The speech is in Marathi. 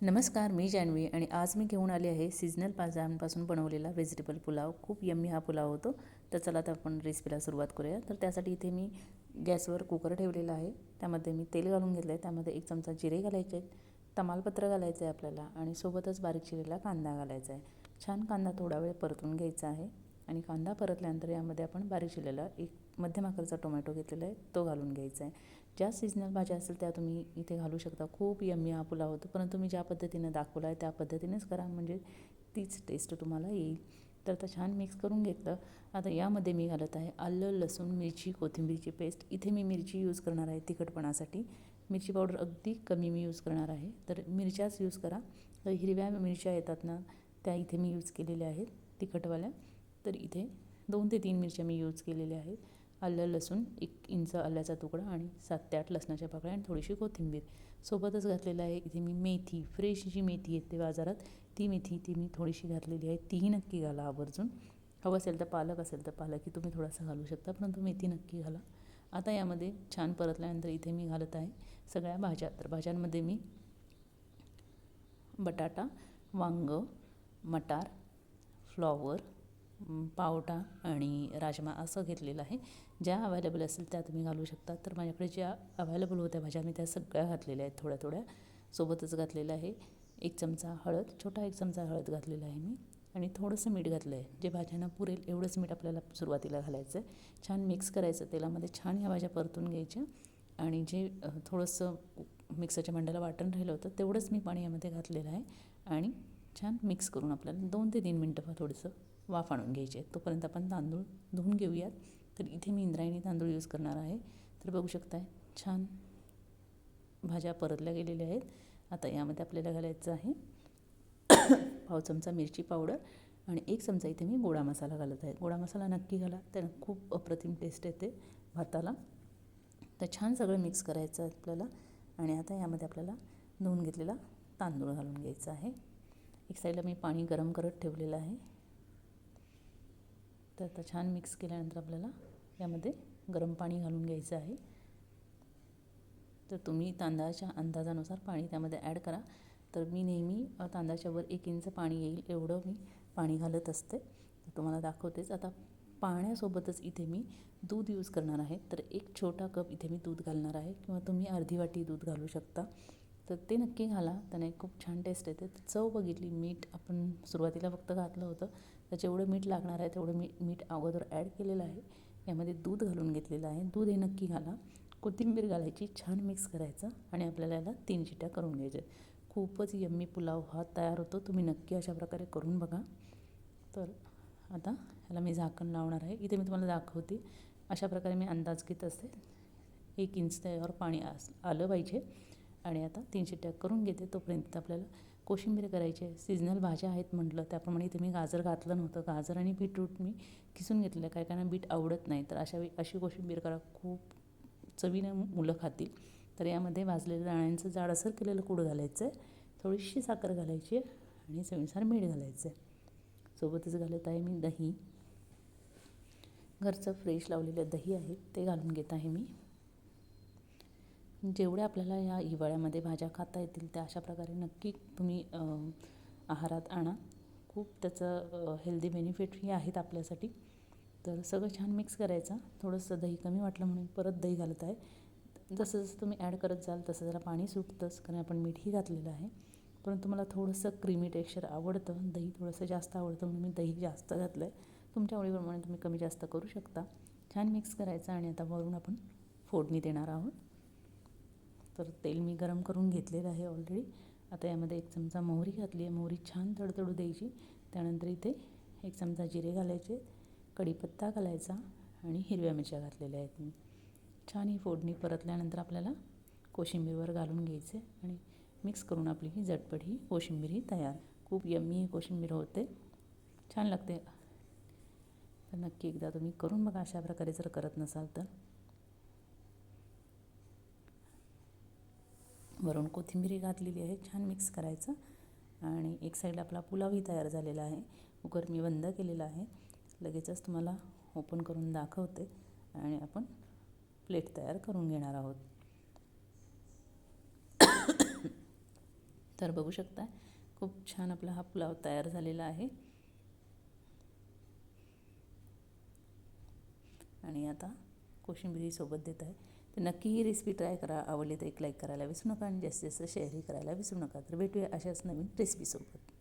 नमस्कार, मी जान्हवी आणि आज मी घेऊन आले आहे सीजनल भाज्यांपासून बनवलेला व्हेजिटेबल पुलाव. खूप यम्मी हा पुलाव होतो. तर चला तर आपण रेसिपीला सुरुवात करूया. तर त्यासाठी इथे मी गॅसवर कुकर ठेवलेला आहे. त्यामध्ये मी तेल घालून घेतलं आहे. त्यामध्ये 1 चमचा जिरे घालायचे आहेत, तमालपत्र घालायचं आहे आपल्याला आणि सोबतच बारीक चिरलेला कांदा घालायचा आहे. छान कांदा थोडा वेळ परतून घ्यायचा आहे आणि कांदा परतल्यानंतर यामध्ये आपण बारीक चिरलेला एक मध्यम आकाराचा टोमॅटो घेतलेला आहे, तो घालून घ्यायचा आहे. ज्या सीजनल भाज्या असेल त्या तुम्ही इथे घालू शकता. खूप यम्मी हा पुलाव होतो, परंतु मी ज्या पद्धतीनं दाखवला आहे त्या पद्धतीनेच करा, म्हणजे तीच टेस्ट तुम्हाला येईल. तर आता छान मिक्स करून घेतलं. आता यामध्ये मी घालत आहे आलं, लसूण, मिरची, कोथिंबीरची पेस्ट. इथे मी मिरची यूज करणार आहे तिखटपणासाठी. मिरची पावडर अगदी कमी मी यूज करणार आहे, तर मिरच्याच यूज करा. तर हिरव्या मिरच्या येतात ना, त्या इथे मी यूज केलेल्या आहेत तिखटवाल्या. तर इथे 2 ते 3 मिरच्या मी यूज केलेल्या आहेत. आलं, लसूण, 1 इंच आल्याचा तुकडा आणि 7 ते 8 लसणाच्या पाकळ्या आणि थोडीशी कोथिंबीर सोबतच घातलेलं आहे. इथे मी मेथी, फ्रेश जी मेथी येते बाजारात, ती मेथी मी थोडीशी घातलेली आहे. तीही नक्की घाला आवर्जून. हवं असेल तर पालक असेल तर पालकही तुम्ही थोडासा घालू शकता, परंतु मेथी नक्की घाला. आता यामध्ये छान परतल्यानंतर इथे मी घालत आहे सगळ्या भाज्या. तर भाज्यांमध्ये मी बटाटा, वांगं, मटार, फ्लॉवर, पावटा आणि राजमा असं घेतलेलं आहे. ज्या अवेलेबल असेल त्या तुम्ही घालू शकता. तर माझ्याकडे ज्या अवेलेबल होत्या भाज्या मी त्या सगळ्या घातलेल्या आहेत थोड्या थोड्या. सोबतच घातलेलं आहे 1 चमचा हळद, छोटा 1 चमचा हळद घातलेला आहे मी आणि थोडंसं मीठ घातलं आहे. जे भाज्यांना पुरेल एवढंच मीठ आपल्याला सुरुवातीला घालायचं आहे. छान मिक्स करायचं तेलामध्ये. छान ह्या भाज्या परतून घ्यायच्या आणि जे थोडंसं मिक्सरच्या भांड्याला वाटण राहिलं होतं तेवढंच मी पाणी यामध्ये घातलेलं आहे आणि छान मिक्स करून आपल्याला 2 ते 3 मिनटं थोडंसं वाफ आणून घ्यायची आहे. तोपर्यंत आपण तांदूळ धुवून घेऊयात. तर इथे मी इंद्रायणी तांदूळ यूज करणार आहे. तर बघू शकताय छान भाज्या परतल्या गेलेल्या आहेत. आता यामध्ये आपल्याला घालायचं आहे पाव चमचा मिरची पावडर आणि 1 चमचा इथे मी गोडा मसाला घालत आहे. गोडा मसाला नक्की घाला, त्यानं खूप अप्रतिम टेस्ट येते भाताला. तर छान सगळं मिक्स करायचं आहे आपल्याला आणि आता यामध्ये आपल्याला धुवून घेतलेला तांदूळ घालून घ्यायचा आहे. एक साईडला मी पाणी गरम करत ठेवलेलं आहे. तर आता छान मिक्स केल्यानंतर आपल्याला यामध्ये गरम पाणी घालून घ्यायचं आहे. तर तुम्ही तांदळाच्या अंदाजानुसार पाणी त्यामध्ये ॲड करा. तर मी नेहमी तांदळाच्यावर 1 इंच पाणी येईल एवढं मी पाणी घालत असते. तर तुम्हाला दाखवतेच. आता पाण्यासोबतच इथे मी दूध यूज करणार आहे. तर 1 छोटा कप इथे मी दूध घालणार आहे किंवा तुम्ही अर्धी वाटी दूध घालू शकता. तर ते नक्की घाला, त्याने खूप छान टेस्ट येते. चव बघितली, मीठ आपण सुरुवातीला फक्त घातलं होतं, तर जेवढं मीठ लागणार आहे तेवढं मीठ अगोदर ॲड केलेलं आहे. यामध्ये दूध घालून घेतलेलं आहे. दूध हे नक्की घाला. कोथिंबीर घालायची, छान मिक्स करायचं आणि आपल्याला याला 3 शिट्ट्या करून घ्यायच्या. खूपच यम्मी पुलाव हा तयार होतो. तुम्ही नक्की अशा प्रकारे करून बघा. तर आता ह्याला मी झाकण लावणार आहे. इथे मी तुम्हाला दाखवते अशा प्रकारे मी अंदाज घेत असते. 1 इंच त्यावर पाणी आलं पाहिजे आणि आता 3 शिट्ट्या करून घेते. तोपर्यंत आपल्याला कोशिंबीर करायची आहे. सीजनल भाज्या आहेत म्हटलं त्याप्रमाणे इथे मी गाजर घातलं नव्हतं. गाजर आणि बीटरूट मी किसून घेतलेलं आहे. काही काहींना बीट आवडत नाही, तर अशी कोशिंबीर करा, खूप चवीनं मुलं खातील. तर यामध्ये भाजलेल्या दाण्यांचं जाडसर केलेलं कूड घालायचं आहे, थोडीशी साखर घालायची आहे आणि चवीनुसार मीठ घालायचं आहे. सोबतच घालत आहे मी दही. घरचं फ्रेश लावलेलं दही आहे ते घालून घेत आहे मी. जेवढ्या आपल्याला या हिवाळ्यामध्ये भाज्या खाता येतील त्या अशा प्रकारे नक्की तुम्ही आहारात आणा. खूप त्याचं हेल्दी बेनिफिटही आहेत आपल्यासाठी. तर सगळं छान मिक्स करायचं. थोडंसं दही कमी वाटलं म्हणून परत दही घालत आहे. जसं जसं तुम्ही ॲड करत जाल तसं जरा पाणी सुटतंच, कारण आपण मीठही घातलेलं आहे. परंतु मला थोडंसं क्रीमी टेक्स्चर आवडतं, दही थोडंसं जास्त आवडतं म्हणून मी दही जास्त घातलं आहे. तुमच्या आवडीप्रमाणे तुम्ही कमी जास्त करू शकता. छान मिक्स करायचं आणि आता वरून आपण फोडणी देणार आहोत. तर तेल मी गरम करून घेतलेलं आहे ऑलरेडी. आता यामध्ये 1 चमचा मोहरी घातली आहे. मोहरी छान तडतडू द्यायची. त्यानंतर इथे 1 चमचा जिरे घालायचे, कढीपत्ता घालायचा आणि हिरव्या मिरच्या घातलेल्या आहेत मी. छान ही फोडणी परतल्यानंतर आपल्याला कोशिंबीरवर घालून घ्यायचे आणि मिक्स करून आपली ही झटपट ही कोशिंबीर तयार. खूप यम्मी ही कोशिंबीर होते, छान लागते. तर नक्की एकदा तुम्ही करून बघा अशा प्रकारे जर करत नसाल तर. वरून कोथिंबीर घातलेली आहे. छान मिक्स करायचं आणि एक साईडला आपला पुलावही तयार झालेला आहे. कुकर मी बंद केलेला आहे. लगेचच तुम्हाला ओपन करून दाखवते आणि आपण प्लेट तयार करून घेणार आहोत. तर बघू शकता खूप छान आपला हा पुलाव तयार झालेला आहे. आणि आता कोशिंबिरीसोबत देत आहे. तर नक्की ही रेसिपी ट्राय करा. आवडली तर एक लाईक करायला विसरू नका आणि जास्तीत जास्त शेअरही करायला विसरू नका. तर भेटूया अशाच नवीन रेसिपीसोबत.